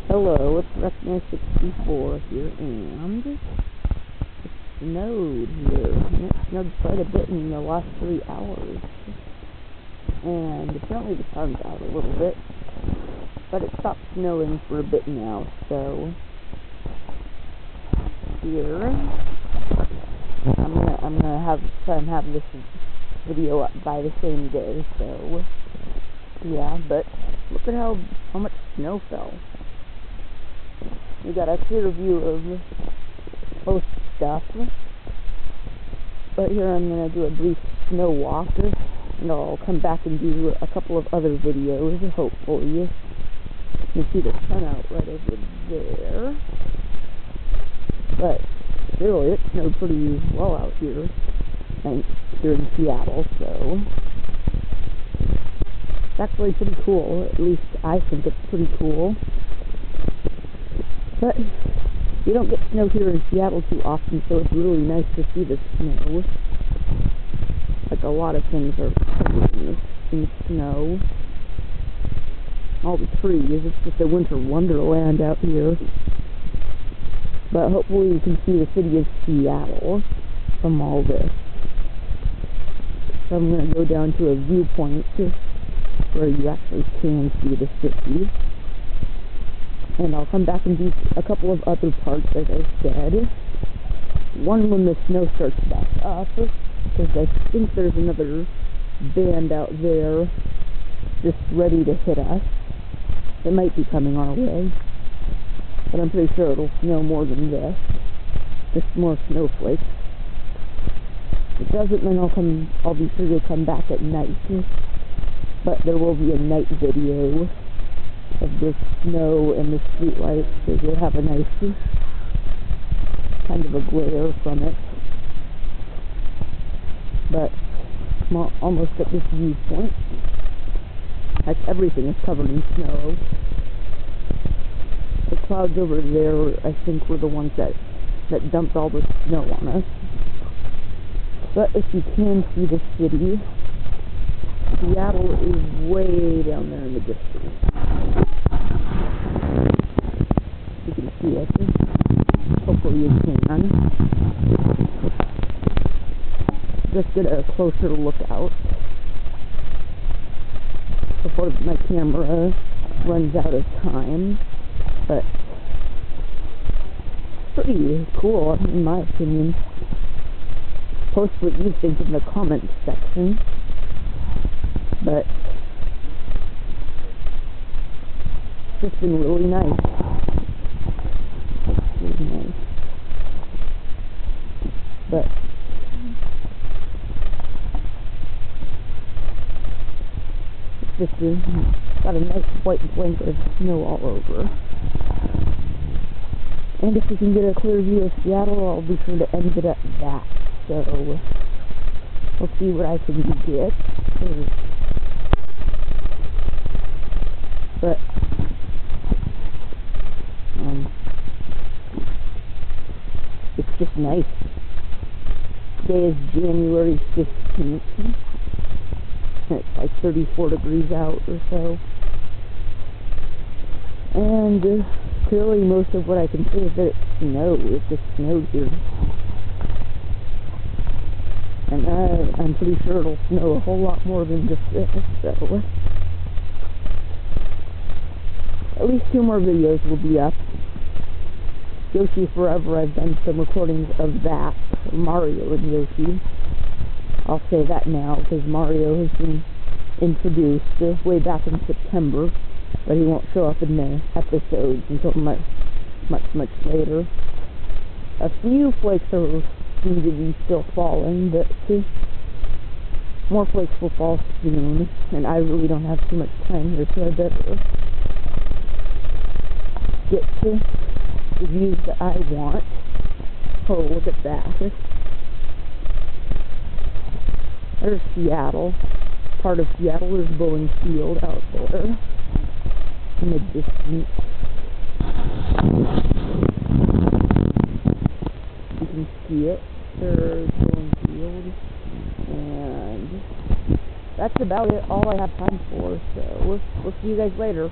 Hello, it's Wreckman64 here, and it snowed here. And it snowed quite a bit in the last 3 hours. And apparently the sun's out a little bit, but it stopped snowing for a bit now, so here I'm gonna try and have this video up by the same day, so yeah, but look at how much snow fell. We got a clear view of most stuff, but here I'm going to do a brief snow walk, and I'll come back and do a couple of other videos, hopefully. You can see the sun out right over there, but still, it snowed pretty well out here, and here in Seattle, so it's actually pretty cool. At least I think it's pretty cool. But we don't get snow here in Seattle too often, so it's really nice to see the snow. Like, a lot of things are covered in snow. All the trees, it's just a winter wonderland out here. But hopefully you can see the city of Seattle from all this. So I'm going to go down to a viewpoint where you actually can see the city. And I'll come back and do a couple of other parts, as I said. One when the snow starts back up, because I think there's another band out there just ready to hit us. It might be coming our way, but I'm pretty sure it'll snow more than this. Just more snowflakes. If it doesn't, then I'll be sure to come back at night. But there will be a night video of the snow and the streetlights, so you'll have a nice kind of a glare from it. But I'm almost at this viewpoint. Like, everything is covered in snow. The clouds over there, I think, were the ones that dumped all the snow on us. But if you can see the city, Seattle is way down there in the distance. You can see it. Hopefully you can. Just get a closer look out before my camera runs out of time. But it's pretty cool, in my opinion. Post what you think in the comments section. But it's just been really nice. Really nice. But it's just got a nice white blanket of snow all over. And if you can get a clear view of Seattle, I'll be sure to end it at that. So we'll see what I can get. But it's just nice. Today is January 15th. It's like 34 degrees out or so. And clearly most of what I can say is that it snowed. It just snowed here. And I'm pretty sure it'll snow a whole lot more than just this, so at least 2 more videos will be up. Yoshi Forever, I've done some recordings of that. Mario and Yoshi. I'll say that now, because Mario has been introduced way back in September, but he won't show up in the episodes until much later. A few flakes seem to be still falling, but more flakes will fall soon, and I really don't have too much time here, so I better get to the views that I want. Oh, look at that. There's Seattle. Part of Seattle is Boeing Field out there in the distance. You can see it. There's Boeing Field. And that's about it, all I have time for, so we'll see you guys later.